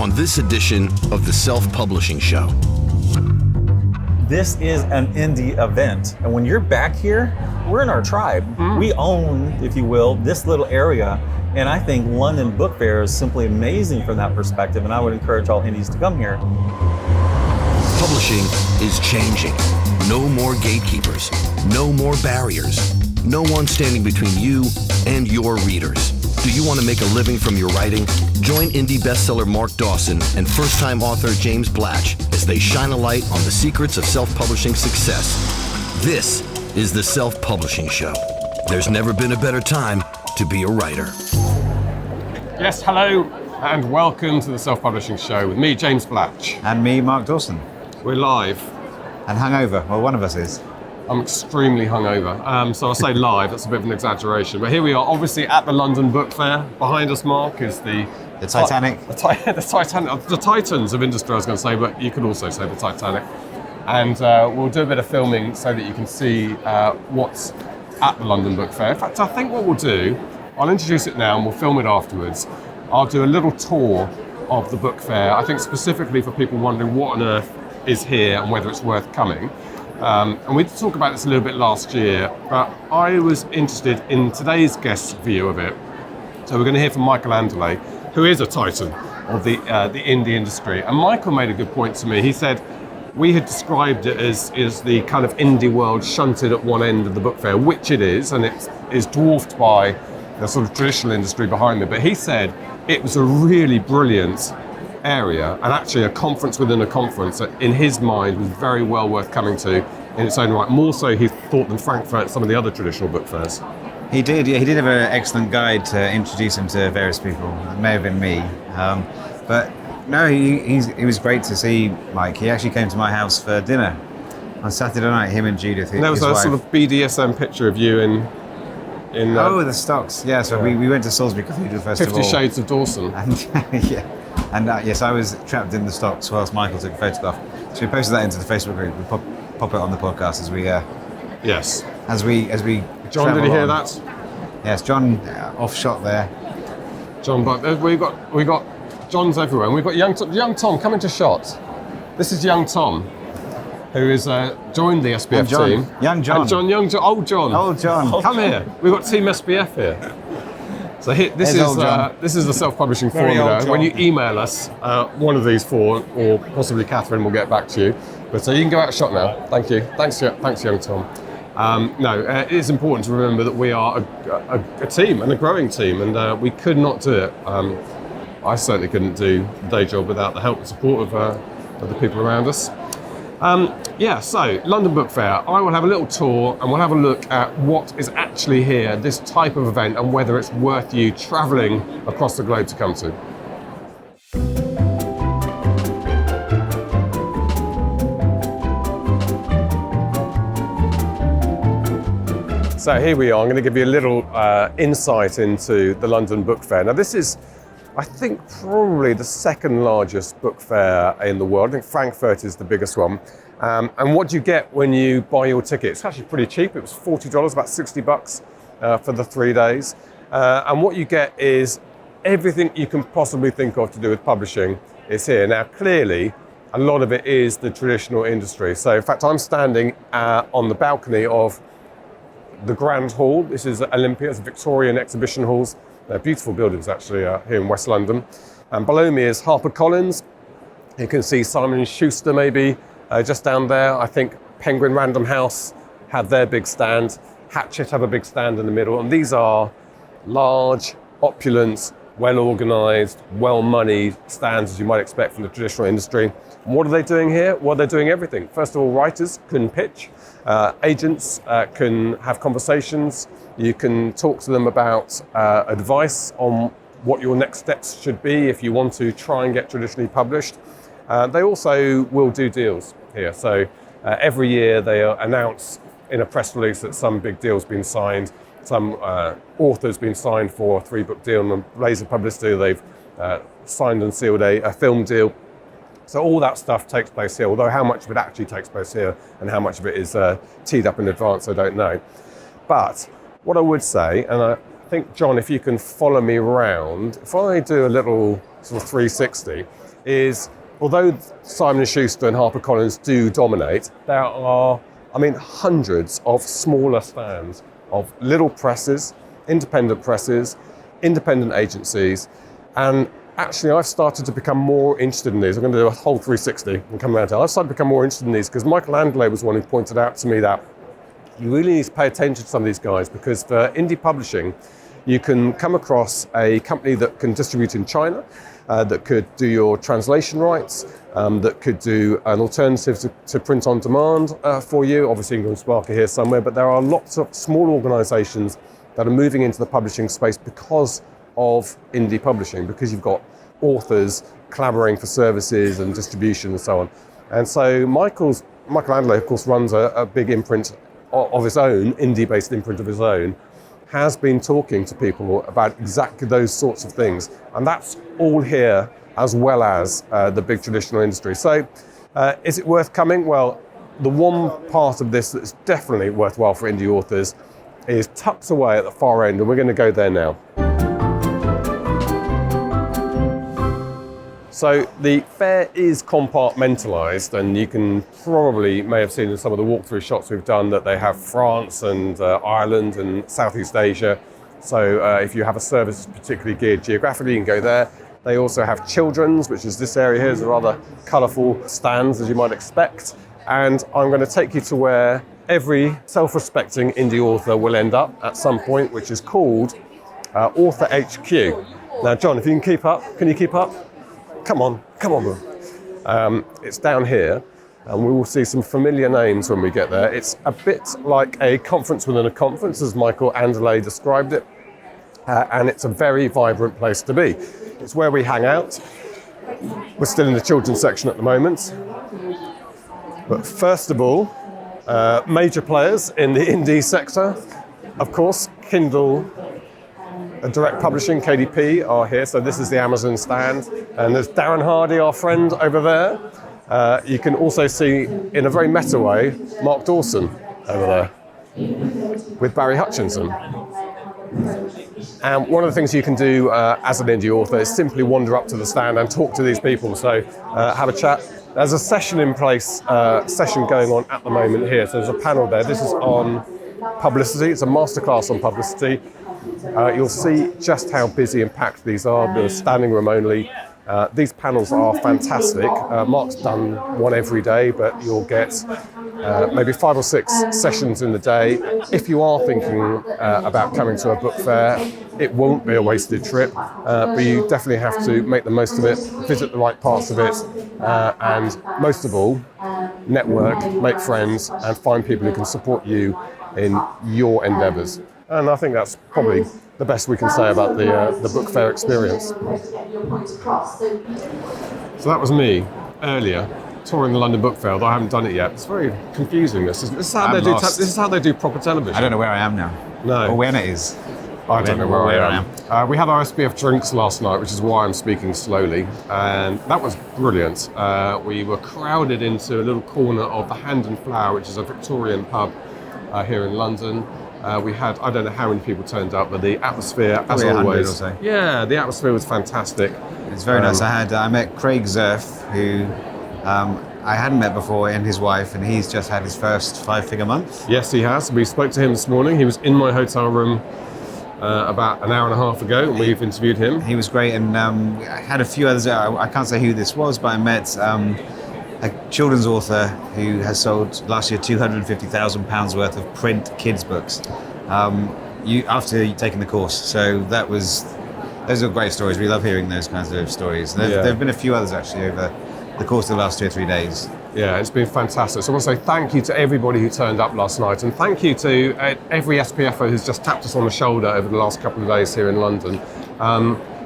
on this edition of the Self-Publishing Show. This is an indie event, and when you're back here, we're in our tribe. We own, if you will, this little area, and I think London Book Fair is simply amazing from that perspective, and I would encourage all indies to come here. Publishing is changing. No more gatekeepers, no more barriers, no one standing between you and your readers. Do you want to make a living from your writing? Join indie bestseller Mark Dawson and first-time author James Blatch as they shine a light on the secrets of self-publishing success. This is the Self-Publishing Show. There's never been a better time to be a writer. Yes, hello, and welcome to the Self-Publishing Show with me, James Blatch. And me, Mark Dawson. We're live. And hungover. Well, one of us is. I'm extremely hungover, so I'll say live, that's a bit of an exaggeration. But here we are, obviously at the London Book Fair. Behind us, Mark, is the Titanic. The Titanic, the Titans of industry, I was going to say, but you could also say the Titanic. And we'll do a bit of filming so that you can see what's at the London Book Fair. In fact, I think what we'll do, I'll introduce it now and we'll film it afterwards. I'll do a little tour of the book fair, I think specifically for people wondering what on earth is here and whether it's worth coming. And we did talk about this a little bit last year, but I was interested in today's guest's view of it. So we're going to hear from Michael Anderle, who is a titan of the indie industry. And Michael made a good point to me. He said, we had described it as the kind of indie world shunted at one end of the book fair, which it is, and it is dwarfed by the sort of traditional industry behind it. But he said it was a really brilliant area, and actually a conference within a conference that in his mind was very well worth coming to in its own right, more so he thought than Frankfurt and some of the other traditional book fairs. He did, yeah, he did have an excellent guide to introduce him to various people. It may have been me, but no, he was great to see Mike. He actually came to my house for dinner on Saturday night, him and Judith, and there was his a wife. sort of BDSM picture of you in the stocks, yeah, so we went to Salisbury Cathedral Festival. 50 Shades of Dawson. And yeah. And yes, I was trapped in the stocks whilst Michael took a photograph. So we posted that into the Facebook group. We pop it on the podcast as we yes. As we John, did you hear on. that? Yes, John off shot there. John, but we got Johns everywhere, and we've got young Tom coming to shot. This is young Tom, who is joined the SPF team. Young John. And old John. Old John. Come here. We've got Team SPF here. So this is the self-publishing formula. When you email us, one of these four, or possibly Catherine, will get back to you. But you can go out shot now. Thank you. Thanks, young Tom. It is important to remember that we are a team, and a growing team, and we could not do it. I certainly couldn't do the day job without the help and support of the people around us. So London Book Fair, I will have a little tour and we'll have a look at what is actually here, this type of event, and whether it's worth you travelling across the globe to come to. So here we are, I'm going to give you a little insight into the London Book Fair. Now this is, I think, probably the second largest book fair in the world. I think Frankfurt is the biggest one. And what do you get when you buy your ticket? It's actually pretty cheap. It was $40, about $60 for the 3 days. And what you get is everything you can possibly think of to do with publishing is here. Now, clearly, a lot of it is the traditional industry. So, in fact, I'm standing on the balcony of the Grand Hall. This is Olympia, it's Victorian exhibition halls. They're beautiful buildings, actually, here in West London. And below me is HarperCollins. You can see Simon & Schuster, maybe, just down there. I think Penguin Random House have their big stand. Hachette have a big stand in the middle. And these are large, opulent, well-organised, well-moneyed stands, as you might expect from the traditional industry. And what are they doing here? Well, they're doing everything. First of all, writers can pitch. Agents can have conversations. You can talk to them about advice on what your next steps should be if you want to try and get traditionally published. They also will do deals here. So every year they announce in a press release that some big deal's been signed. Some author's been signed for a 3-book deal, and Laser Publicity, they've signed and sealed a film deal. So all that stuff takes place here, although how much of it actually takes place here and how much of it is teed up in advance, I don't know. But what I would say, and I think, John, if you can follow me around, if I do a little sort of 360, is, although Simon & Schuster and HarperCollins do dominate, there are, hundreds of smaller stands of little presses, independent agencies, and actually I've started to become more interested in these. I'm going to do a whole 360 and come around to it. I've started to become more interested in these because Michael Anderle was one who pointed out to me that you really need to pay attention to some of these guys, because for indie publishing, you can come across a company that can distribute in China, that could do your translation rights, that could do an alternative to print on demand for you. Obviously, you can go and Sparker here somewhere, but there are lots of small organizations that are moving into the publishing space because of indie publishing, because you've got authors collaborating for services and distribution and so on. And so Michael Anderle, of course, runs a big imprint of his own, indie-based imprint of his own, has been talking to people about exactly those sorts of things. And that's all here, as well as the big traditional industry. So is it worth coming? Well, the one part of this that's definitely worthwhile for indie authors is tucked away at the far end, and we're going to go there now. So the fair is compartmentalised, and you may have seen in some of the walkthrough shots we've done that they have France and Ireland and Southeast Asia. So if you have a service that's particularly geared geographically, you can go there. They also have children's, which is this area here. There's a rather colourful stands, as you might expect. And I'm going to take you to where every self-respecting indie author will end up at some point, which is called Author HQ. Now, John, if you can keep up, can you keep up? Come on, bro. It's down here, and we will see some familiar names when we get there. It's a bit like a conference within a conference, as Michael Anderle described it, and it's a very vibrant place to be. It's where we hang out. We're still in the children's section at the moment. But first of all, major players in the indie sector, of course, Kindle, Direct Publishing, KDP, are here. So this is the Amazon stand. And there's Darren Hardy, our friend, over there. You can also see, in a very meta way, Mark Dawson over there with Barry Hutchinson. And one of the things you can do as an indie author is simply wander up to the stand and talk to these people. So have a chat. There's a session in place, session going on at the moment here. So there's a panel there. This is on publicity. It's a masterclass on publicity. You'll see just how busy and packed these are. They're standing room only. These panels are fantastic. Mark's done one every day, but you'll get maybe 5 or 6 sessions in the day. If you are thinking about coming to a book fair, it won't be a wasted trip, but you definitely have to make the most of it, visit the right parts of it, and most of all, network, make friends, and find people who can support you in your endeavours. And I think that's probably the best we can say about the book fair experience. So that was me earlier touring the London Book Fair, although I haven't done it yet. It's very confusing. This is how they do proper television. I don't know where I am now. No. Or when it is. I don't know where I am. We had our SPF drinks last night, which is why I'm speaking slowly, and that was brilliant. We were crowded into a little corner of the Hand and Flower, which is a Victorian pub here in London. We had, I don't know how many people turned up, but the atmosphere, as always. Or so. Yeah, the atmosphere was fantastic. It's very nice. I met Craig Zerf, who I hadn't met before, and his wife, and he's just had his first 5-figure month. Yes, he has. We spoke to him this morning. He was in my hotel room about an hour and a half ago, and we've interviewed him. He was great, and I had a few others. I can't say who this was, but I met a children's author who has sold last year £250,000 worth of print kids books after taking the course. So those are great stories. We love hearing those kinds of stories. There have been a few others actually over the course of the last 2 or 3 days. Yeah, it's been fantastic. So I want to say thank you to everybody who turned up last night, and thank you to every SPFO who's just tapped us on the shoulder over the last couple of days here in London.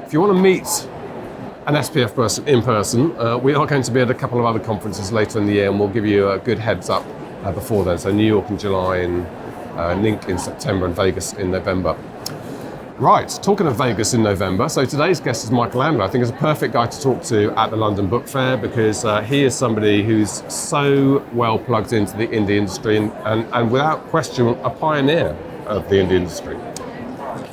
If you want to meet an SPF person in person, we are going to be at a couple of other conferences later in the year, and we'll give you a good heads up before then. So New York in July, and NINC in September, and Vegas in November. Right, talking of Vegas in November, so today's guest is Michael Anderle. I think is a perfect guy to talk to at the London Book Fair, because he is somebody who's so well plugged into the indie industry and without question a pioneer of the indie industry.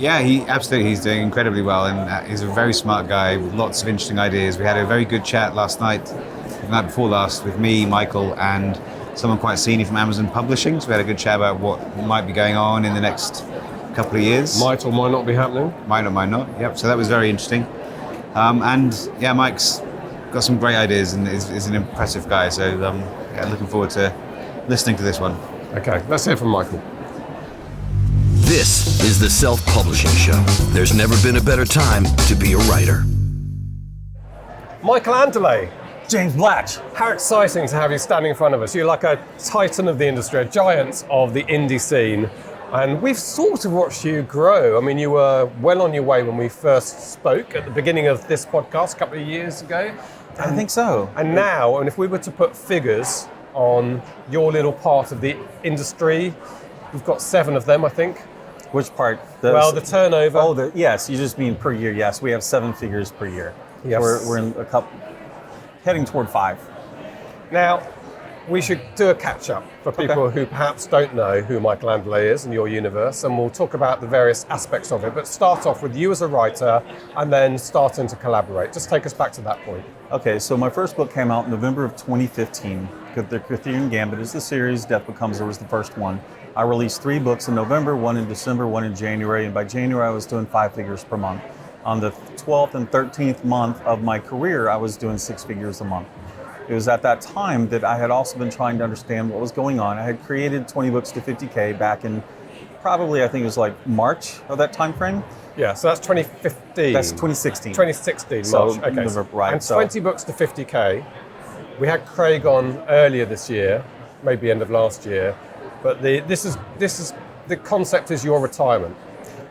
Yeah, he's doing incredibly well, and he's a very smart guy with lots of interesting ideas. We had a very good chat last night, the night before last, with me, Michael, and someone quite senior from Amazon Publishing. So we had a good chat about what might be going on in the next couple of years. Might or might not be happening. Might or might not. Yep. So that was very interesting. And yeah, Mike's got some great ideas and is an impressive guy. So yeah, looking forward to listening to this one. Okay, let's hear from Michael. This is the Self-Publishing Show. There's never been a better time to be a writer. Michael Anderle, James Blatch. how exciting to have you standing in front of us. You're like a titan of the industry, a giant of the indie scene. And we've sort of watched you grow. I mean, you were well on your way when we first spoke at the beginning of this podcast a couple of years ago. I think so. And now, and if we were to put figures on your little part of the industry, we've got 7 of them, I think. Which part? The turnover. Oh, yes. You just mean per year. Yes, we have 7 figures per year. Yes. We're in a couple, heading toward 5. Now, we should do a catch-up for people who perhaps don't know who Michael Anderle is and your universe, and we'll talk about the various aspects of it, but start off with you as a writer and then starting to collaborate. Just take us back to that point. Okay, so my first book came out in November of 2015. The Cthulhu Gambit is the series. Death Becomes Her was the first one. I released 3 books in November, 1 in December, 1 in January, and by January I was doing 5 figures per month. On the 12th and 13th month of my career, I was doing 6 figures a month. It was at that time that I had also been trying to understand what was going on. I had created 20 books to 50K back in probably, I think it was like March of that time frame. Yeah, so that's 2015. That's 2016. 2016, So, March. Okay. right. And So 20 books to 50K. We had Craig on earlier this year, maybe end of last year, but this is the concept is your retirement.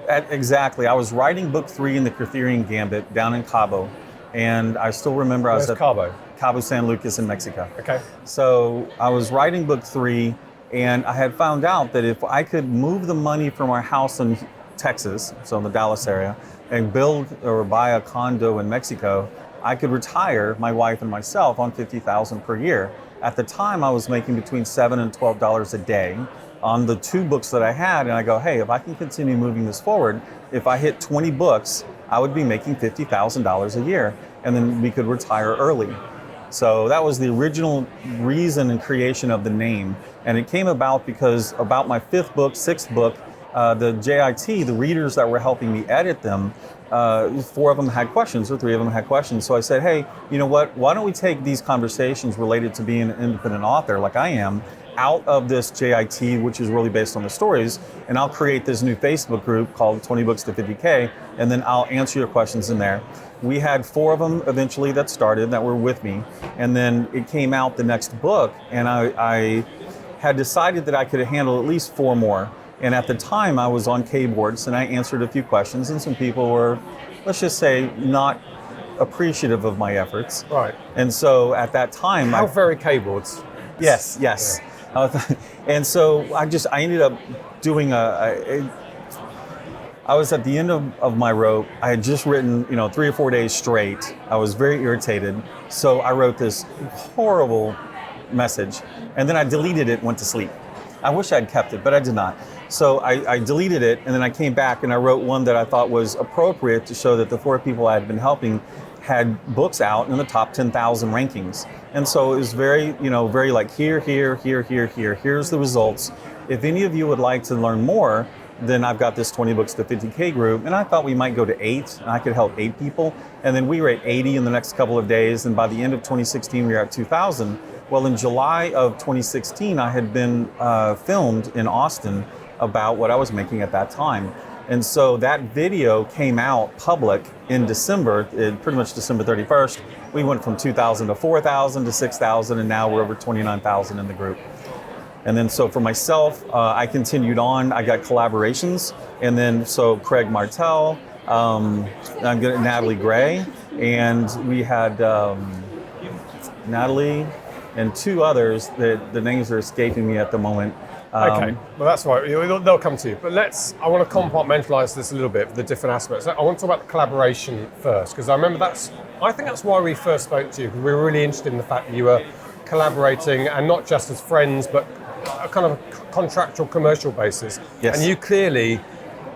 Exactly. I was writing book 3 in the Cthulhu Gambit down in Cabo, and I still remember I was Where's Cabo? Cabo San Lucas in Mexico. Okay. So I was writing book 3, and I had found out that if I could move the money from our house in Texas, so in the Dallas area, and build or buy a condo in Mexico, I could retire my wife and myself on $50,000 per year. At the time, I was making between $7 and $12 a day on the 2 books that I had, and I go, hey, if I can continue moving this forward, if I hit 20 books, I would be making $50,000 a year, and then we could retire early. So that was the original reason and creation of the name, and it came about because about my 5th book, 6th book, the JIT, the readers that were helping me edit them, 4 of them had questions, or 3 of them had questions. So I said, hey, you know what, why don't we take these conversations related to being an independent author like I am, out of this JIT, which is really based on the stories, and I'll create this new Facebook group called 20 Books to 50K, and then I'll answer your questions in there. We had 4 of them eventually that started, that were with me, and then it came out the next book, and I had decided that I could handle at least 4 more. And at the time, I was on K-boards, and I answered a few questions, and some people were, let's just say, not appreciative of my efforts. Right. And so at that time... How very K-boards. Yes. Yeah. And so I ended up doing I was at the end of my rope. I had just written, 3 or 4 days straight. I was very irritated. So I wrote this horrible message, and then I deleted it, went to sleep. I wish I'd kept it, but I did not. So I deleted it, and then I came back and I wrote one that I thought was appropriate to show that the 4 people I had been helping had books out in the top 10,000 rankings. And so it was very, very like here's the results. If any of you would like to learn more, then I've got this 20 Books to 50K group, and I thought we might go to 8, and I could help 8 people. And then we were at 80 in the next couple of days, and by the end of 2016, we were at 2,000. Well, in July of 2016, I had been filmed in Austin about what I was making at that time. And so that video came out public in December, pretty much December 31st. We went from 2,000 to 4,000 to 6,000, and now we're over 29,000 in the group. And then so for myself, I continued on. I got collaborations, and then so Craig Martell, Natalie Gray, and we had Natalie and 2 others that the names are escaping me at the moment. Okay, well that's right, they'll come to you. But I want to compartmentalize this a little bit, the different aspects. I want to talk about the collaboration first, because I remember I think that's why we first spoke to you, because we were really interested in the fact that you were collaborating, and not just as friends, but a kind of contractual commercial basis. Yes. And you clearly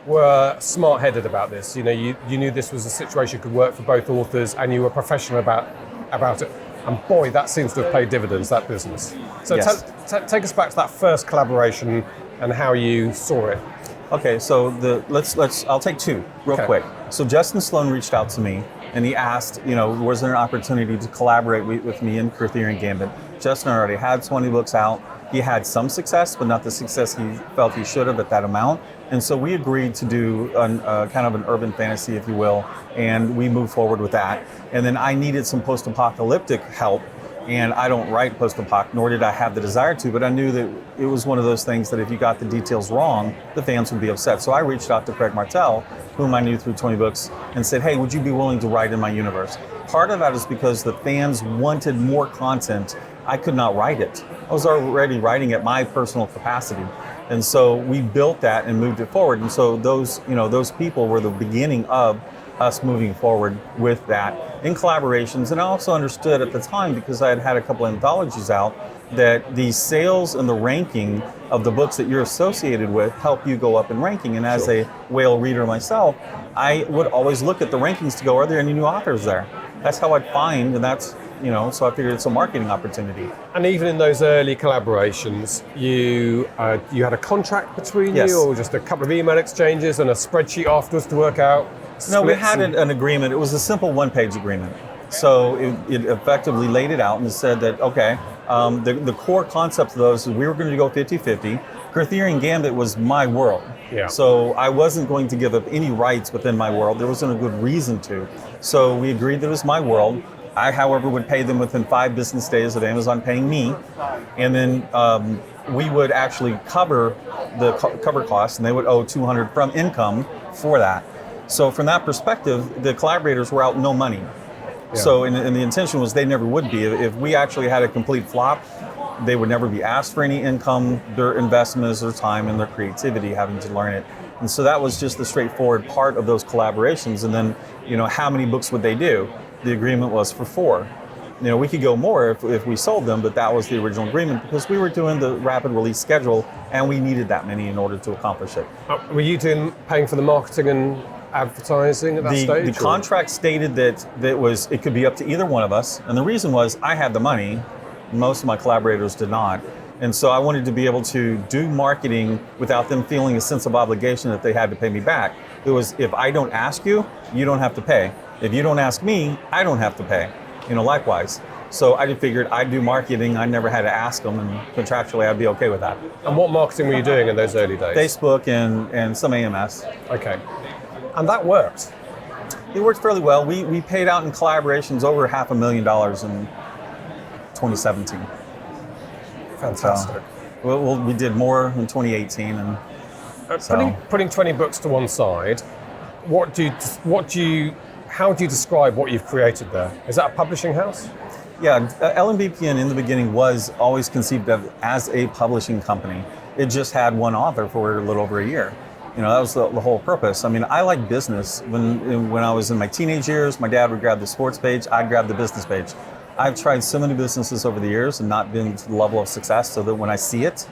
were smart-headed about this. You know, you knew this was a situation that could work for both authors, and you were professional about it. And boy, that seems to have paid dividends, that business. So Yes. take us back to that first collaboration and how you saw it. Okay, so I'll take two real Okay. quick. So Justin Sloan reached out to me and he asked, was there an opportunity to collaborate with me in Arthurian Gambit? Justin already had 20 books out. He had some success, but not the success he felt he should have at that amount. And so we agreed to do kind of an urban fantasy, if you will, and we moved forward with that. And then I needed some post-apocalyptic help, and I don't write post-apoc, nor did I have the desire to, but I knew that it was one of those things that if you got the details wrong, the fans would be upset. So I reached out to Craig Martell, whom I knew through 20 books, and said, hey, would you be willing to write in my universe? Part of that is because the fans wanted more content. I could not write it. I was already writing at my personal capacity. And so we built that and moved it forward. And so those people were the beginning of us moving forward with that in collaborations. And I also understood at the time, because I had had a couple of anthologies out, that the sales and the ranking of the books that you're associated with help you go up in ranking. And as a whale reader myself, I would always look at the rankings to go, are there any new authors there? That's how I'd find, and that's, so I figured it's a marketing opportunity. And even in those early collaborations, you had a contract between Yes. you, or just a couple of email exchanges and a spreadsheet afterwards to work out? No, we splits had and- an agreement. It was a simple one-page agreement. So it effectively laid it out and said that, okay, the core concept of those is we were going to go 50-50. Arthurian Gambit was my world. Yeah. So I wasn't going to give up any rights within my world. There wasn't a good reason to. So we agreed that it was my world. I, however, would pay them within 5 business days of Amazon paying me. And then we would actually cover the cover costs, and they would owe $200 from income for that. So from that perspective, the collaborators were out no money. Yeah. So and the intention was they never would be. If we actually had a complete flop, they would never be asked for any income. Their investment is their time and their creativity, having to learn it. And so that was just the straightforward part of those collaborations. And then, how many books would they do? The agreement was for 4. We could go more if we sold them, but that was the original agreement because we were doing the rapid release schedule and we needed that many in order to accomplish it. Were you paying for the marketing and advertising at that stage? The contract stated that it could be up to either one of us. And the reason was I had the money. Most of my collaborators did not. And so I wanted to be able to do marketing without them feeling a sense of obligation that they had to pay me back. It was, if I don't ask you, you don't have to pay. If you don't ask me, I don't have to pay. Likewise. So I just figured I'd do marketing. I never had to ask them, and contractually I'd be okay with that. And what marketing were you doing in those early days? Facebook and some AMS. Okay. And that worked? It worked fairly well. We paid out in collaborations over $500,000 in 2017. Fantastic. Well, we did more in 2018, and Putting 20 books to one side, how do you describe what you've created there? Is that a publishing house? Yeah, LMBPN in the beginning was always conceived of as a publishing company. It just had one author for a little over a year. That was the whole purpose. I mean, I like business. When I was in my teenage years, my dad would grab the sports page, I'd grab the business page. I've tried so many businesses over the years and not been to the level of success so that when I see it,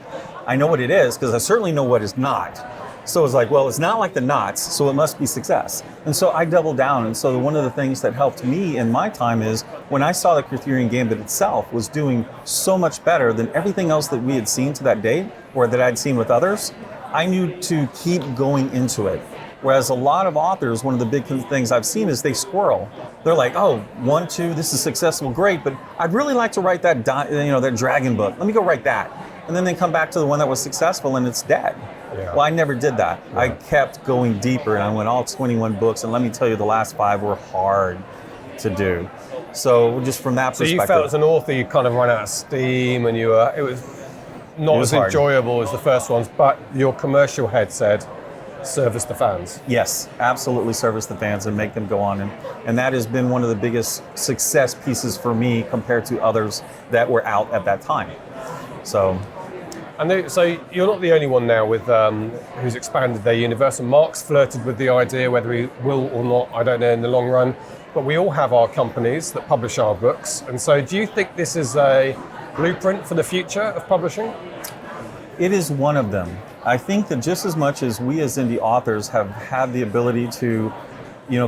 I know what it is because I certainly know what is not. So it's like, well, it's not like the knots, so it must be success. And so I doubled down. And so one of the things that helped me in my time is when I saw the Arthurian Gambit itself was doing so much better than everything else that we had seen to that date or that I'd seen with others, I knew to keep going into it. Whereas a lot of authors, one of the big things I've seen is they squirrel. They're like, oh, 1, 2, this is successful, great, but I'd really like to write that dragon book. Let me go write that. And then they come back to the one that was successful and it's dead. Yeah. Well, I never did that. Yeah. I kept going deeper and I went all 21 books, and let me tell you, the last 5 were hard to do. So just from that perspective. So you felt as an author you kind of ran out of steam and it was not as hard. enjoyable as the first ones, but your commercial head said, service the fans. Yes, absolutely service the fans and make them go on. And that has been one of the biggest success pieces for me compared to others that were out at that time. So you're not the only one now with who's expanded their universe, and Mark's flirted with the idea, whether he will or not, I don't know in the long run, but we all have our companies that publish our books. And so do you think this is a blueprint for the future of publishing? it is one of them. I think that just as much as we as indie authors have had the ability to,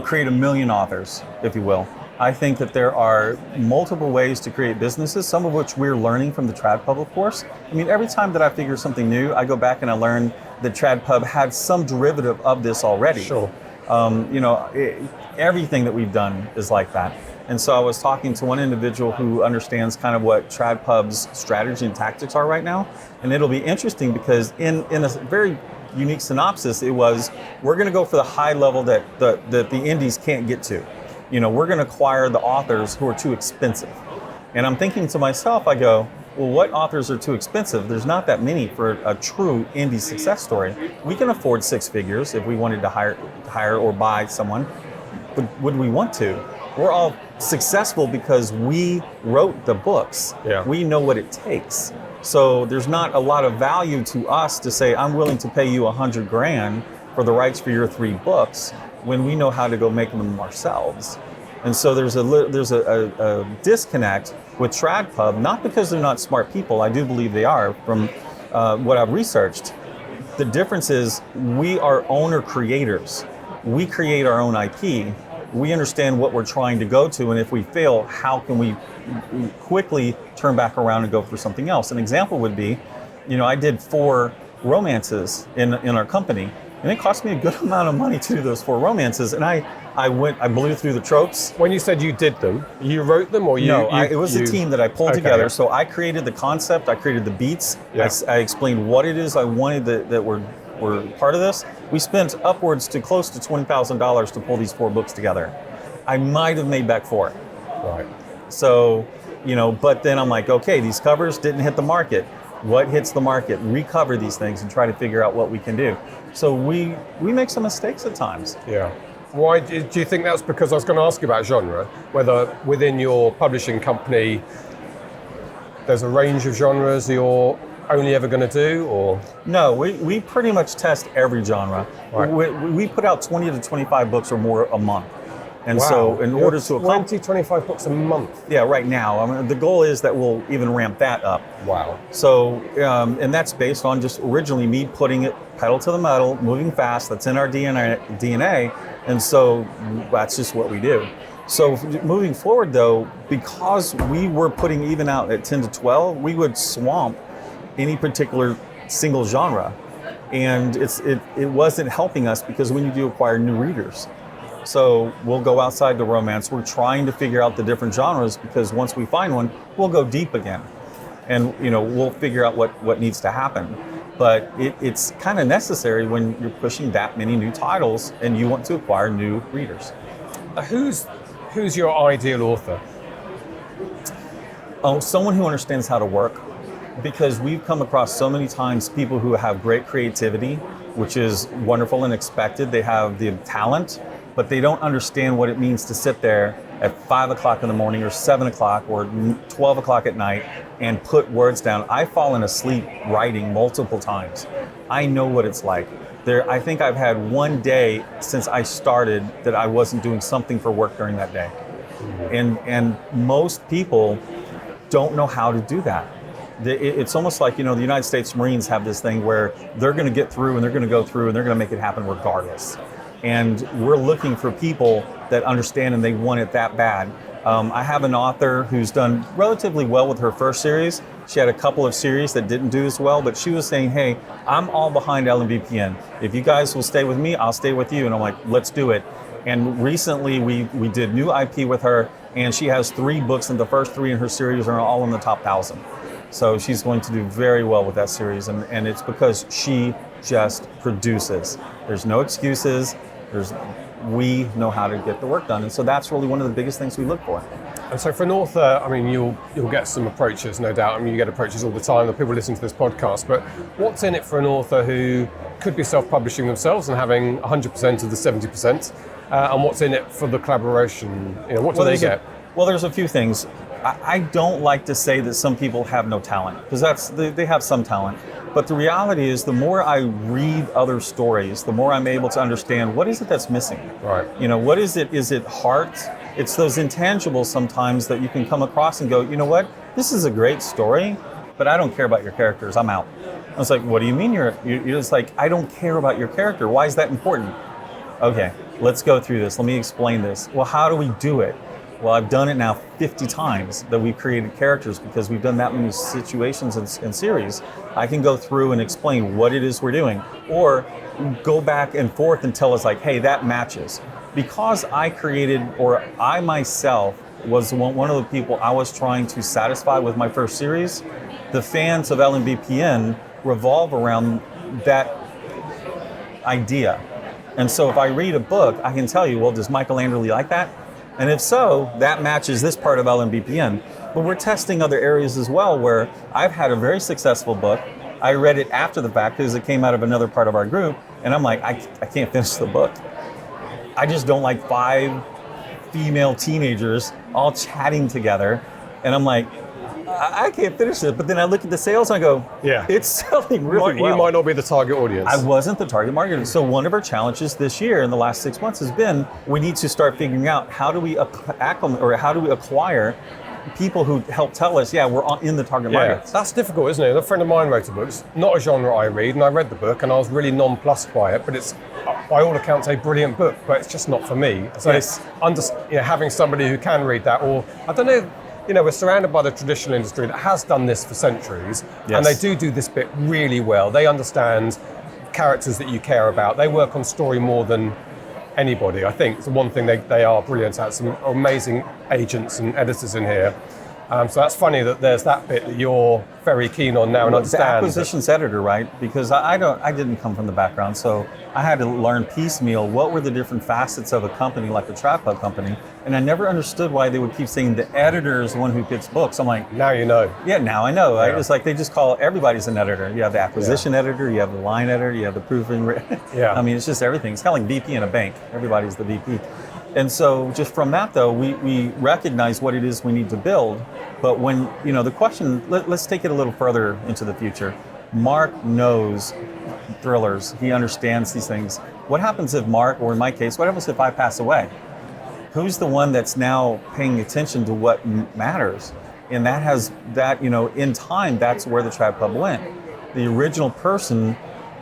create a million authors, if you will, I think that there are multiple ways to create businesses, some of which we're learning from the TradPub, of course. I mean, every time that I figure something new, I go back and I learn that TradPub had some derivative of this already. Sure. Everything that we've done is like that. And so I was talking to one individual who understands kind of what TradPub's strategy and tactics are right now. And it'll be interesting because in a very unique synopsis, it was, we're going to go for the high level that the indies can't get to. We're going to acquire the authors who are too expensive. And I'm thinking to myself, I go, well, what authors are too expensive? There's not that many for a true indie success story. We can afford 6 figures if we wanted to hire or buy someone, but would we want to? We're all successful because we wrote the books. Yeah. We know what it takes. So there's not a lot of value to us to say, I'm willing to pay you $100,000 for the rights for your 3 books when we know how to go make them ourselves. And so there's a disconnect with TradPub, not because they're not smart people. I do believe they are from what I've researched. The difference is we are owner creators. We create our own IP. We understand what we're trying to go to, and if we fail, how can we quickly turn back around and go for something else? An example would be, I did 4 romances in our company, and it cost me a good amount of money to do those 4 romances, and I blew through the tropes. When you said you did them, you wrote them, or it was a team that I pulled together. Yeah. So I created the concept, I created the beats, Yeah. I explained what it is I wanted that were part of this. We spent upwards to close to $20,000 to pull these 4 books together. I might have made back 4. Right. So, but then I'm like, okay, these covers didn't hit the market. What hits the market? Recover these things and try to figure out what we can do. So we make some mistakes at times. Yeah. Why do you think that's? Because I was going to ask you about genre, whether within your publishing company there's a range of genres you're only ever going to do, or? No, we pretty much test every genre. Right. We put out 20 to 25 books or more a month. And Wow. so in order to accomplish... 25 books a month? Yeah, right now. I mean, the goal is that we'll even ramp that up. Wow. So, and that's based on just originally me putting it pedal to the metal, moving fast. That's in our DNA. And so that's just what we do. So moving forward though, because we were putting even out at 10 to 12, we would swamp any particular single genre. And it wasn't helping us because we need to acquire new readers. So we'll go outside the romance. We're trying to figure out the different genres because once we find one, we'll go deep again. And we'll figure out what needs to happen. But it's kind of necessary when you're pushing that many new titles and you want to acquire new readers. Who's your ideal author? Oh, someone who understands how to work. Because we've come across so many times people who have great creativity, which is wonderful and expected. They have the talent, but they don't understand what it means to sit there at 5 o'clock in the morning or 7 o'clock or 12 o'clock at night and put words down. I've fallen asleep writing multiple times. I know what it's like. I think I've had one day since I started that I wasn't doing something for work during that day. And most people don't know how to do that. It's almost like, the United States Marines have this thing where they're going to get through and they're going to go through and they're going to make it happen regardless. And we're looking for people that understand and they want it that bad. I have an author who's done relatively well with her first series. She had a couple of series that didn't do as well, but she was saying, hey, I'm all behind LMVPN. If you guys will stay with me, I'll stay with you. And I'm like, let's do it. And recently we did new IP with her, and she has 3 books, and the first 3 in her series are all in the top 1,000. So she's going to do very well with that series, and it's because she just produces. There's no excuses. We know how to get the work done, and so that's really one of the biggest things we look for. And so for an author, I mean, you'll get some approaches, no doubt. I mean, you get approaches all the time, the people listening to this podcast, but what's in it for an author who could be self-publishing themselves and having 100% of the 70%, and what's in it for the collaboration? What do they get? Well, there's a few things. I don't like to say that some people have no talent, because they have some talent. But the reality is, the more I read other stories, the more I'm able to understand what is it that's missing. Right. What is it? Is it heart? It's those intangibles sometimes that you can come across and go, you know what? This is a great story, but I don't care about your characters. I'm out. I was like, what do you mean you're just like, I don't care about your character. Why is that important? Okay, let's go through this. Let me explain this. Well, how do we do it? Well, I've done it now 50 times that we've created characters because we've done that many situations and series. I can go through and explain what it is we're doing, or go back and forth and tell us like, hey, that matches. Because I created, or I myself was one of the people I was trying to satisfy with my first series, the fans of LMBPN revolve around that idea. And so if I read a book, I can tell you, well, does Michael Anderle like that? And if so, that matches this part of LMBPN. But we're testing other areas as well, where I've had a very successful book. I read it after the fact because it came out of another part of our group. And I'm like, I can't finish the book. I just don't like 5 female teenagers all chatting together. And I'm like, I can't finish it. But then I look at the sales and I go, Yeah. it's selling really well. You might not be the target audience. I wasn't the target market. So one of our challenges this year in the last 6 months has been, we need to start figuring out how do we acquire people who help tell us, yeah, we're in the target market. That's difficult, isn't it? A friend of mine wrote a book, it's not a genre I read, and I read the book and I was really nonplussed by it, but it's, by all accounts, a brilliant book, but it's just not for me. So Yes. it's having somebody who can read that, or I don't know, we're surrounded by the traditional industry that has done this for centuries, and they do this bit really well. They understand characters that you care about. They work on story more than anybody. I think it's the one thing they are brilliant at. Some amazing agents and editors in here. So that's funny that there's that bit that you're very keen on now and understand. The acquisitions editor, right? Because I didn't come from the background, so I had to learn piecemeal what were the different facets of a company like a Trap Club company, and I never understood why they would keep saying the editor is the one who picks books. I'm like, now you know. Yeah, now I know. Yeah. Right? It's like they just call everybody's an editor. You have the acquisition editor, you have the line editor, you have the proofing. Yeah. I mean, it's just everything. It's kind of like VP in a bank. Everybody's the VP. And so just from that, though, we recognize what it is we need to build. But when, the question, let's take it a little further into the future. Mark knows thrillers. He understands these things. What happens if Mark, or in my case, what happens if I pass away? Who's the one that's now paying attention to what matters? And in time, that's where the Trap Club went. The original person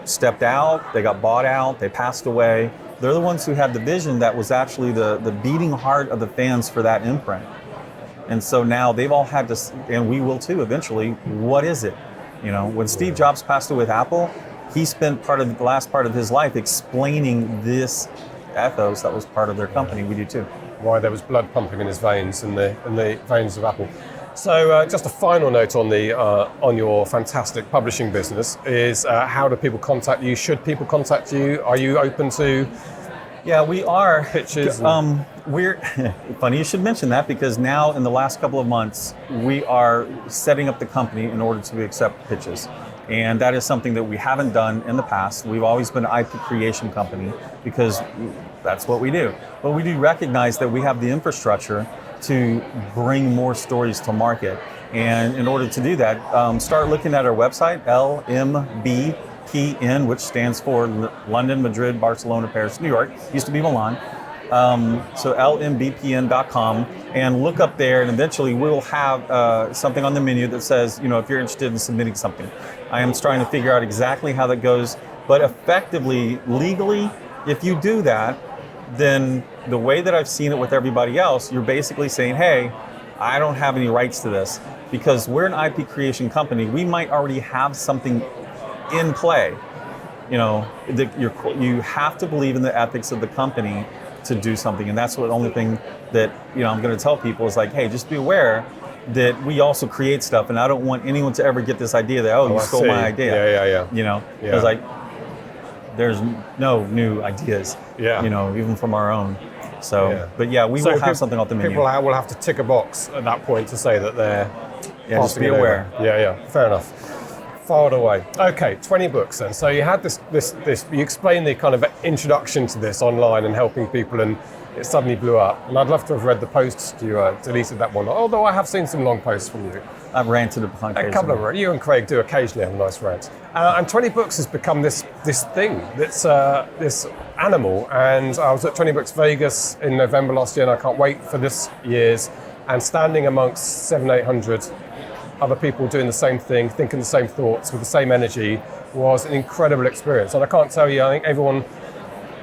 stepped out, they got bought out, they passed away. They're the ones who had the vision that was actually the beating heart of the fans for that imprint. And so now they've all had to, and we will too eventually, what is it? When Steve Jobs passed away with Apple, he spent the last part of his life explaining this ethos that was part of their company. We do too. Why there was blood pumping in his veins, in the veins of Apple. So just a final note on your fantastic publishing business is how do people contact you? Should people contact you? Are you open to? Yeah, we are. Pitches? We're funny you should mention that, because now in the last couple of months we are setting up the company in order to accept pitches. And that is something that we haven't done in the past. We've always been an IP creation company because that's what we do. But we do recognize that we have the infrastructure to bring more stories to market. And in order to do that, start looking at our website, LMBPN, which stands for London, Madrid, Barcelona, Paris, New York. Used to be Milan. So lmbpn.com, and look up there, and eventually we'll have something on the menu that says, if you're interested in submitting something. I am trying to figure out exactly how that goes, but effectively, legally, if you do that, then the way that I've seen it with everybody else, you're basically saying, hey, I don't have any rights to this, because we're an IP creation company. We might already have something in play. You have to believe in the ethics of the company to do something, and that's the only thing that I'm going to tell people is like, hey, just be aware that we also create stuff, and I don't want anyone to ever get this idea that you stole my idea. Yeah. Because there's no new ideas. Even from our own. So, but yeah, we will have something off the menu. People will have to tick a box at that point to say that they're just be aware. Yeah, fair enough. Filed away. Okay, 20 books then. So you had this. You explained the kind of introduction to this online and helping people, and it suddenly blew up. And I'd love to have read the posts. You deleted that one, although I have seen some long posts from you. I've ranted behind a couple of you and Craig do occasionally have a nice rant. And 20 Books has become this thing, this animal. And I was at 20 Books Vegas in November last year, and I can't wait for this year's. And standing amongst 700-800 other people doing the same thing, thinking the same thoughts with the same energy was an incredible experience. And I can't tell you, I think everyone,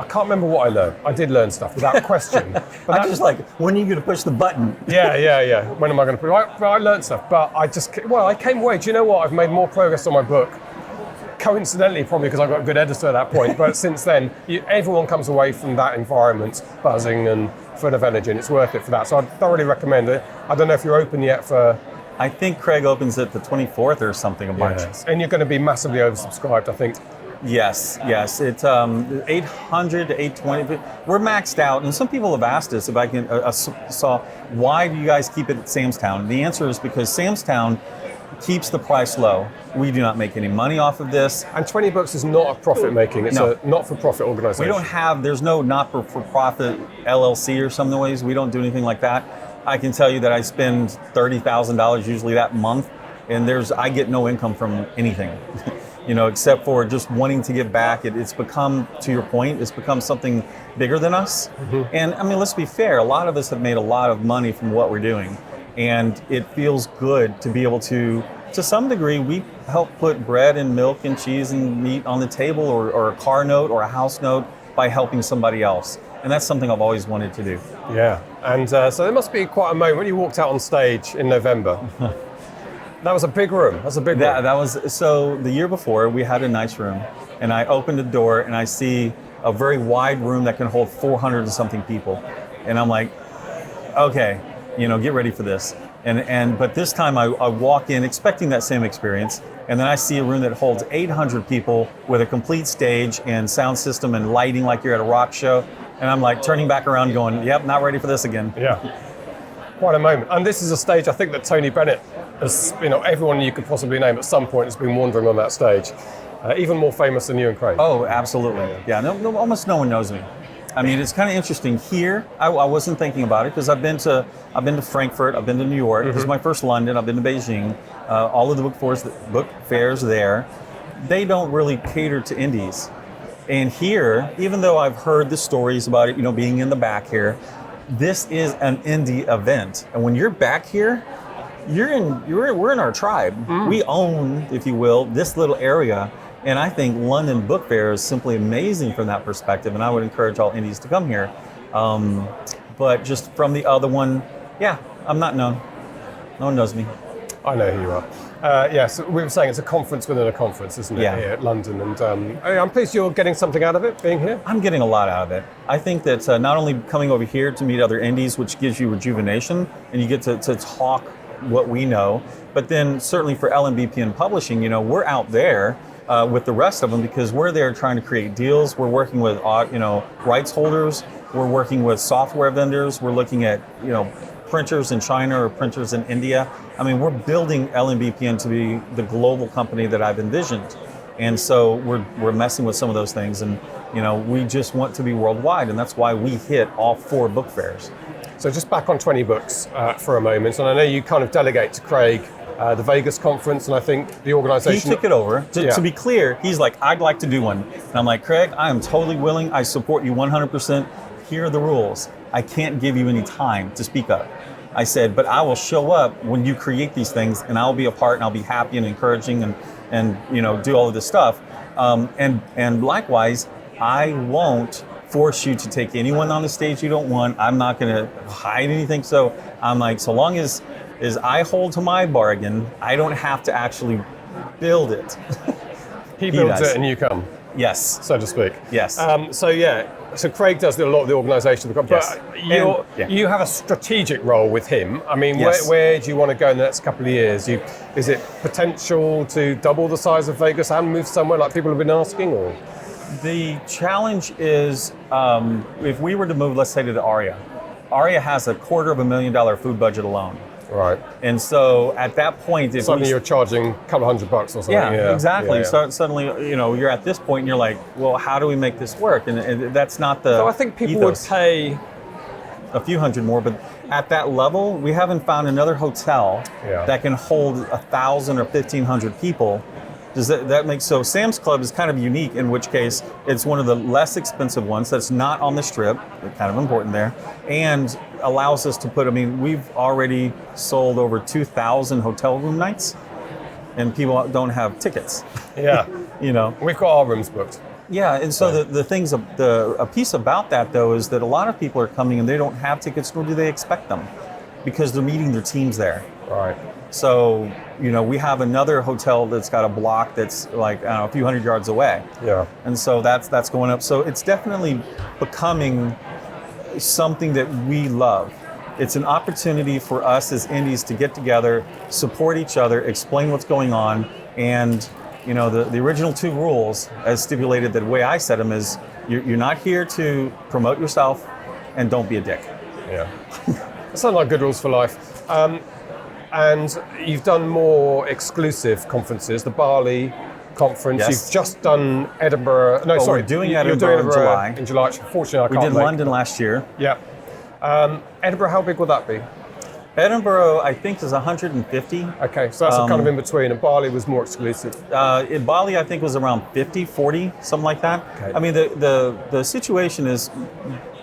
I can't remember what I learned. I did learn stuff without question. But I'm just like, when are you going to push the button? Yeah. When am I going to put it? I learned stuff, but I came away. Do you know what? I've made more progress on my book. Coincidentally, probably because I got a good editor at that point, but since then, everyone comes away from that environment buzzing and full of energy, and it's worth it for that. So I'd thoroughly recommend it. I don't know if you're open yet for... I think Craig opens it the 24th or something, a bunch. Yes. And you're going to be massively oversubscribed, I think. Yes. It's 800 to 820. We're maxed out, and some people have asked us if I can saw why do you guys keep it at Samstown? The answer is because Samstown keeps the price low. We do not make any money off of this. And 20 Books is not a profit making. It's a not-for-profit organization. There's no not-for-profit LLC or some ways. We don't do anything like that. I can tell you that I spend $30,000 usually that month, and I get no income from anything, except for just wanting to give back. It's become, to your point, it's become something bigger than us. Mm-hmm. And I mean, let's be fair, a lot of us have made a lot of money from what we're doing. And it feels good to be able to some degree, we help put bread and milk and cheese and meat on the table or a car note or a house note by helping somebody else. And that's something I've always wanted to do. Yeah, and so there must be quite a moment when you walked out on stage in November. That was a big room. That was, so the year before, we had a nice room. And I opened the door and I see a very wide room that can hold 400 and something people. And I'm like, okay. Get ready for this. But this time I walk in expecting that same experience, and then I see a room that holds 800 people with a complete stage and sound system and lighting like you're at a rock show. And I'm like turning back around going, yep, not ready for this again. Yeah, quite a moment. And this is a stage I think that Tony Bennett has, everyone you could possibly name at some point has been wandering on that stage. Even more famous than you and Craig. Oh, absolutely. Yeah, almost no one knows me. I mean, it's kind of interesting here. I wasn't thinking about it because I've been to Frankfurt, I've been to New York. Mm-hmm. This is my first London. I've been to Beijing. All of the book fairs there, they don't really cater to indies. And here, even though I've heard the stories about it, being in the back here, this is an indie event. And when you're back here, we're in our tribe. Mm. We own, if you will, this little area. And I think London Book Fair is simply amazing from that perspective, and I would encourage all indies to come here. But just from the other one, yeah, I'm not known. No one knows me. I know who you are. So we were saying it's a conference within a conference, isn't it, here at London? And I'm pleased you're getting something out of it, being here. I'm getting a lot out of it. I think that not only coming over here to meet other indies, which gives you rejuvenation, and you get to talk what we know, but then certainly for LMBPN Publishing, we're out there with the rest of them because we're there trying to create deals. We're working with rights holders. We're working with software vendors. We're looking at printers in China or printers in India. I mean, we're building LMBPN to be the global company that I've envisioned. And so we're messing with some of those things, and we just want to be worldwide, and that's why we hit all 4 book fairs. So just back on 20 Books for a moment, and I know you kind of delegate to Craig the Vegas conference, and I think the organization... He took it over. To be clear, he's like, I'd like to do one. And I'm like, Craig, I am totally willing. I support you 100%. Here are the rules. I can't give you any time to speak up. I said, but I will show up when you create these things, and I'll be a part, and I'll be happy and encouraging and do all of this stuff. And likewise, I won't force you to take anyone on the stage you don't want. I'm not going to hide anything. So I'm like, so long as I hold to my bargain, I don't have to actually build it. He builds it and you come. Yes. So to speak. Yes. So Craig does a lot of the organisation, but yes. You have a strategic role with him. I mean, yes. where do you want to go in the next couple of years? Is it potential to double the size of Vegas and move somewhere like people have been asking, or? The challenge is if we were to move, let's say, to the Aria. Aria has $250,000 food budget alone. Right. And so at that point, if suddenly you're charging a couple $100 or something. Yeah, exactly. Yeah. So suddenly, you're at this point and you're like, well, how do we make this work? And that's not the So I think people ethos. would pay a few hundred more, but at that level, we haven't found another hotel that can hold 1,000 or 1,500 people. Does that make so? Sam's Club is kind of unique, in which case it's one of the less expensive ones that's not on the strip. Kind of important there, and allows us to put, I mean, we've already sold over 2,000 hotel room nights, and people don't have tickets. Yeah. You know, We've got our rooms booked. yeah, and so a piece about that though is that a lot of people are coming and they don't have tickets, nor do they expect them, because they're meeting their teams there. Right. So, you know, we have another hotel that's got a block that's like, I don't know, a few hundred yards away. Yeah. And so that's going up. So it's definitely becoming something that we love. It's an opportunity for us as indies to get together, support each other, explain what's going on. And, you know, the original 2 rules, as stipulated, the way I set them is you're not here to promote yourself, and don't be a dick. Yeah. That sounds like good rules for life. And you've done more exclusive conferences, the Bali conference. Yes. You've just done Edinburgh. No, sorry. We're doing you're Edinburgh in July. In July. Fortunately, I We can't did make London last year. Yeah. Edinburgh, how big will that be? Edinburgh, I think, is 150. Okay, so that's kind of in between, and Bali was more exclusive. In Bali, I think, was around 50, 40, something like that. Okay. I mean, the situation is,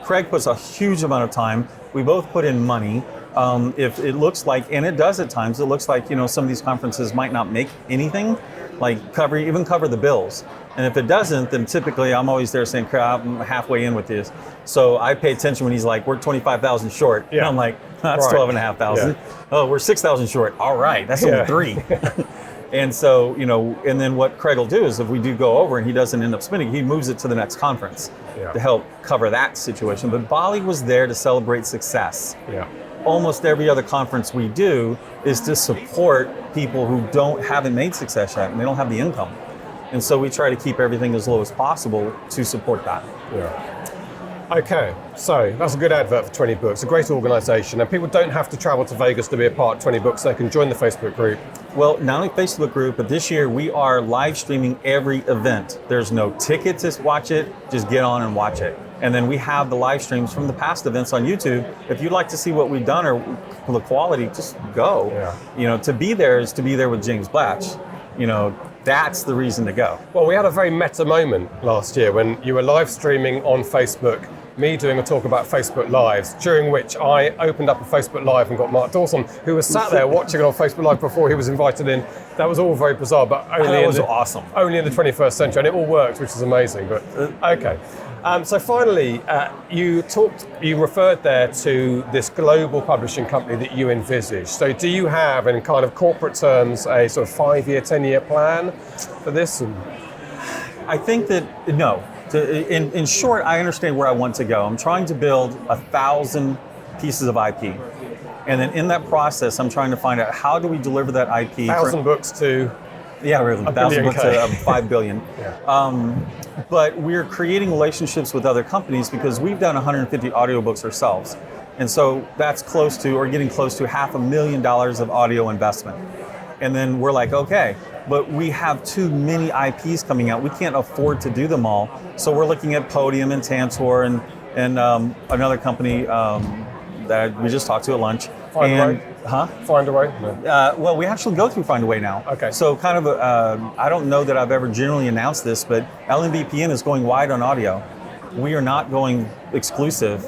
Craig puts a huge amount of time. We both put in money. If it looks like, and it does at times, it looks like, you know, some of these conferences might not make anything, like cover the bills. And if it doesn't, then typically I'm always there saying, crap, I'm halfway in with this. So I pay attention when he's like, we're 25,000 short. Yeah. And I'm like, that's Right. 12,500. Yeah. Oh, we're 6,000 short. All right, that's Yeah. only 3. And so, you know, and then what Craig will do is if we do go over and he doesn't end up spending, he moves it to the next conference Yeah. to help cover that situation. But Bali was there to celebrate success. Yeah. Almost every other conference we do is to support people who haven't made success yet and they don't have the income. And so we try to keep everything as low as possible to support that. Yeah. Okay, so that's a good advert for 20 Books, a great organisation, and people don't have to travel to Vegas to be a part of 20 Books. They can join the Facebook group. Well, not only Facebook group, but this year we are live streaming every event. There's no ticket to watch it, just get on and watch it. And then we have the live streams from the past events on YouTube. If you'd like to see what we've done or the quality, just go. Yeah. You know, to be there is to be there with James Blatch. You know, that's the reason to go. Well, we had a very meta moment last year when you were live streaming on Facebook, me doing a talk about Facebook Lives, during which I opened up a Facebook Live and got Mark Dawson, who was sat there watching it on Facebook Live before he was invited in. That was all very bizarre, but awesome. Only in the 21st century, and it all worked, which is amazing. But okay. So finally, you referred there to this global publishing company that you envisage. So do you have, in kind of corporate terms, a sort of 5-year, 10-year plan for this? I think that, no. In short, I understand where I want to go. I'm trying to build 1,000 pieces of IP. And then in that process, I'm trying to find out how do we deliver that IP. 1,000 books to... Yeah, we're 1,000 books to 5 billion. Yeah. But we're creating relationships with other companies because we've done 150 audiobooks ourselves. And so that's close to, or getting close to $500,000 of audio investment. And then we're like, okay, but we have too many IPs coming out. We can't afford to do them all. So we're looking at Podium and Tantor and another company that we just talked to at lunch. Findaway? Huh? Findaway? No. Well, we actually go through Findaway now. Okay. So kind of, I don't know that I've ever generally announced this, but LMBPN is going wide on audio. We are not going exclusive.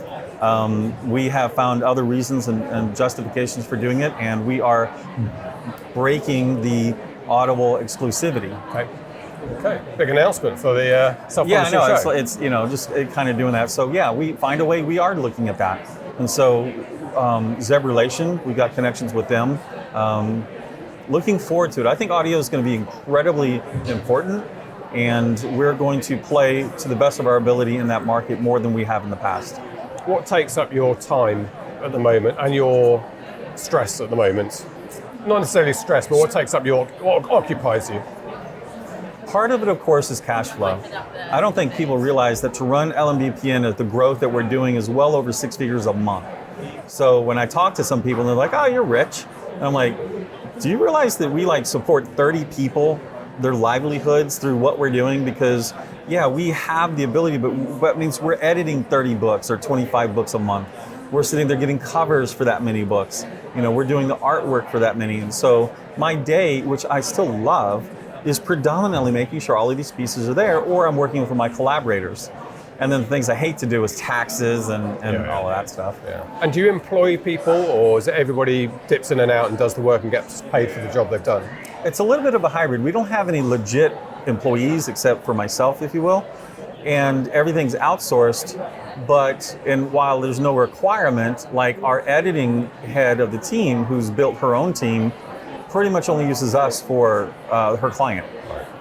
We have found other reasons and justifications for doing it, and we are breaking the Audible exclusivity. Okay. Big announcement for the self-publishing show. Yeah, I know. It's you know, just kind of doing that. So yeah, we Findaway. We are looking at that, and so Zeb Relation, we got connections with them. Looking forward to it. I think audio is going to be incredibly important, and we're going to play to the best of our ability in that market more than we have in the past. What takes up your time at the moment and your stress at the moment? Not necessarily stress, but what occupies you? Part of it, of course, is cash flow. I don't think people realize that to run LMBPN at the growth that we're doing is well over 6 figures a month. So when I talk to some people, they're like, oh, you're rich. And I'm like, do you realize that we support 30 people, their livelihoods through what we're doing? Because yeah, we have the ability, but that means we're editing 30 books or 25 books a month. We're sitting there getting covers for that many books. You know, we're doing the artwork for that many. And so my day, which I still love, is predominantly making sure all of these pieces are there, or I'm working with my collaborators. And then the things I hate to do is taxes and all of that stuff. Yeah. And do you employ people, or is it everybody dips in and out and does the work and gets paid for the job they've done? It's a little bit of a hybrid. We don't have any legit employees except for myself, if you will. And everything's outsourced, and while there's no requirement, like our editing head of the team, who's built her own team, pretty much only uses us for her client.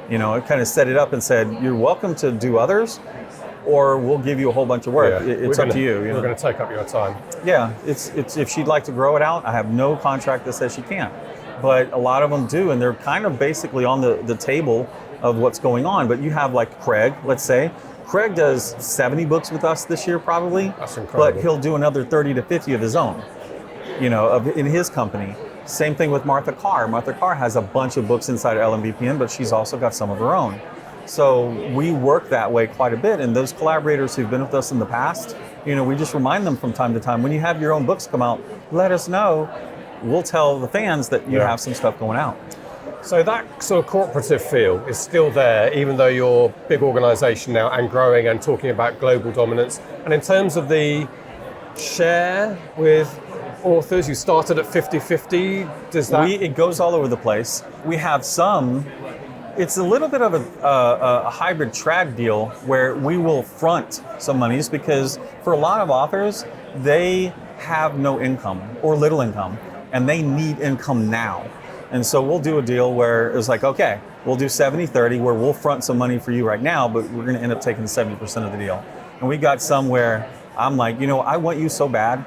You know, it kind of set it up and said, you're welcome to do others, or we'll give you a whole bunch of work. Yeah. It's up to you. We're going to take up your time. Yeah, it's if she'd like to grow it out, I have no contract that says she can't. But a lot of them do, and they're kind of basically on the table of what's going on. But you have like Craig, let's say. Craig does 70 books with us this year probably. That's incredible. But he'll do another 30 to 50 of his own, you know, in his company. Same thing with Martha Carr. Martha Carr has a bunch of books inside LMBPN, but she's also got some of her own. So we work that way quite a bit. And those collaborators who've been with us in the past, you know, we just remind them from time to time, when you have your own books come out, let us know. We'll tell the fans that you have some stuff going out. So that sort of corporative feel is still there, even though you're a big organization now and growing and talking about global dominance. And in terms of the share with authors, you started at 50-50. Does that? It goes all over the place. We have some. It's a little bit of a hybrid trad deal where we will front some monies because for a lot of authors, they have no income or little income and they need income now. And so we'll do a deal where it's like, okay, we'll do 70-30 where we'll front some money for you right now, but we're going to end up taking 70% of the deal. And we got some where I'm like, you know, I want you so bad,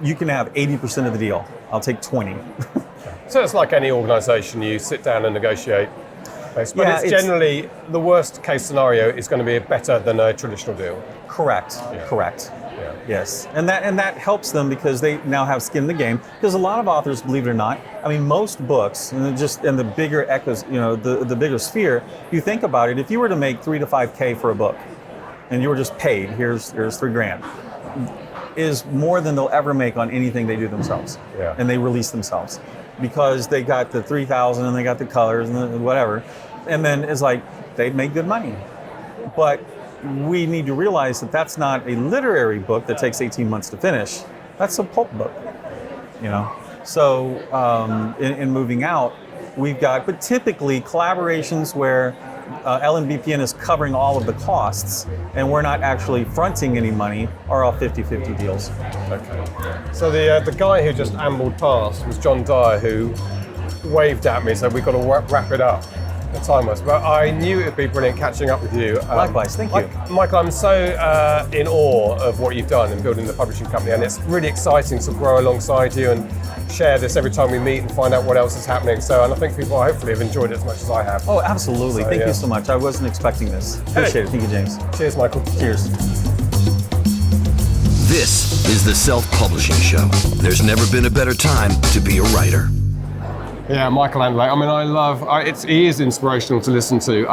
you can have 80% of the deal. I'll take 20. So it's like any organization, you sit down and negotiate. But it's generally, the worst case scenario is going to be better than a traditional deal. Correct. Yeah. Yes, and that helps them because they now have skin in the game. Because a lot of authors, believe it or not, I mean, most books, and just in the bigger echoes, you know, the bigger sphere. You think about it. If you were to make $3 to $5K for a book, and you were just paid, here's $3,000, is more than they'll ever make on anything they do themselves. Yeah. And they release themselves because they got the 3,000 and they got the colors and the whatever, and then it's like they make good money, but we need to realize that that's not a literary book that takes 18 months to finish. That's a pulp book, you know? So in moving out, we've got, but typically collaborations where LMBPN is covering all of the costs and we're not actually fronting any money are all 50-50 deals. Okay. So the guy who just ambled past was John Dyer, who waved at me and said, we've got to wrap it up. The time was, but I knew it would be brilliant catching up with you. Likewise, thank you. Michael, I'm so in awe of what you've done in building the publishing company, and it's really exciting to grow alongside you and share this every time we meet and find out what else is happening. So, and I think people hopefully have enjoyed it as much as I have. Oh, absolutely. So, thank you so much. I wasn't expecting this. Appreciate it. Thank you, James. Cheers, Michael. Cheers. This is the Self-Publishing Show. There's never been a better time to be a writer. Yeah, Michael Anderle. I mean, he is inspirational to listen to.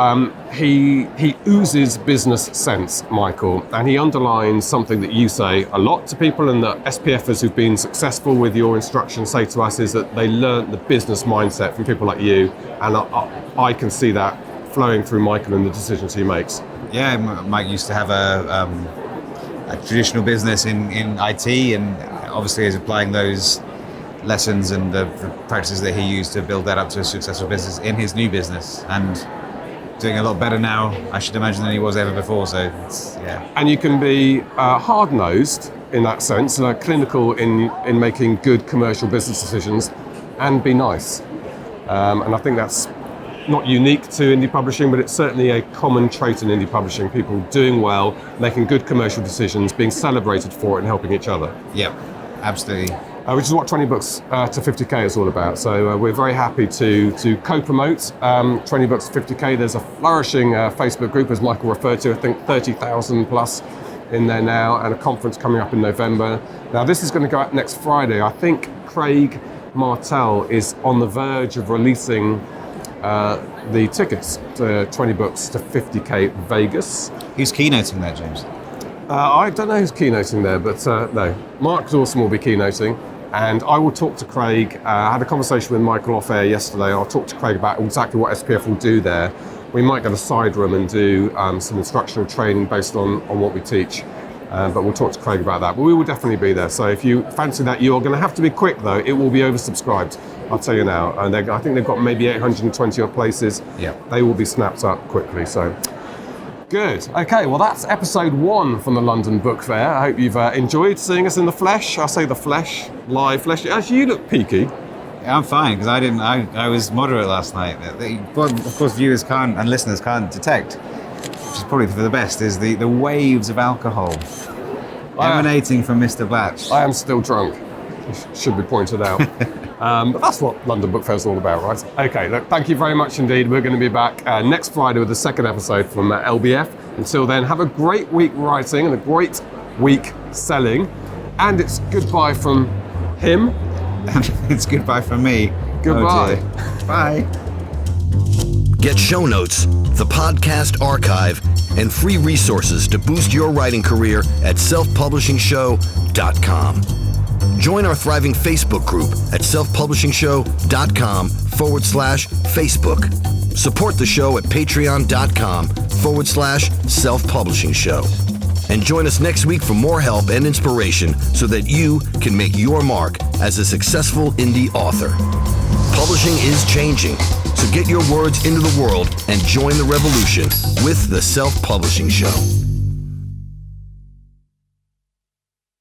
He oozes business sense, Michael, and he underlines something that you say a lot to people, and that SPFers who've been successful with your instruction say to us is that they learnt the business mindset from people like you, and I can see that flowing through Michael and the decisions he makes. Yeah, Mike used to have a traditional business in IT, and obviously is applying those lessons and the practices that he used to build that up to a successful business in his new business, and doing a lot better now, I should imagine, than he was ever before. So yeah. And you can be hard-nosed in that sense, and clinical in making good commercial business decisions, and be nice. And I think that's not unique to indie publishing, but it's certainly a common trait in indie publishing. People doing well, making good commercial decisions, being celebrated for it, and helping each other. Yep, absolutely. Which is what 20 Books to 50K is all about. So we're very happy to co-promote 20 Books to 50K. There's a flourishing Facebook group, as Michael referred to, I think 30,000 plus in there now, and a conference coming up in November. Now this is going to go out next Friday. I think Craig Martell is on the verge of releasing the tickets to 20 Books to 50K Vegas. Who's keynoting that, James? I don't know who's keynoting there, but no. Mark Dawson will be keynoting. And I will talk to Craig. I had a conversation with Michael off air yesterday. I'll talk to Craig about exactly what SPF will do there. We might get a side room and do some instructional training based on what we teach. But we'll talk to Craig about that. But we will definitely be there. So if you fancy that, you're going to have to be quick though. It will be oversubscribed. I'll tell you now. And I think they've got maybe 820 odd places. Yeah. They will be snapped up quickly. So good. Okay, well that's episode 1 from the London Book Fair. I hope you've enjoyed seeing us in the flesh. I say the flesh, live flesh. Actually, you look peaky. Yeah, I'm fine because I was moderate last night. Of course, viewers can't and listeners can't detect, which is probably for the best, is the waves of alcohol emanating from Mr. Blatch. I am still drunk, should be pointed out. But that's what London Book Fair is all about, right? Okay, look, thank you very much indeed. We're going to be back next Friday with the second episode from LBF. Until then, have a great week writing and a great week selling. And it's goodbye from him. It's goodbye from me. Goodbye. Oh dear. Bye. Get show notes, the podcast archive, and free resources to boost your writing career at selfpublishingshow.com. Join our thriving Facebook group at selfpublishingshow.com/Facebook. Support the show at patreon.com/selfpublishingshow. And join us next week for more help and inspiration so that you can make your mark as a successful indie author. Publishing is changing, so get your words into the world and join the revolution with the Self-Publishing Show.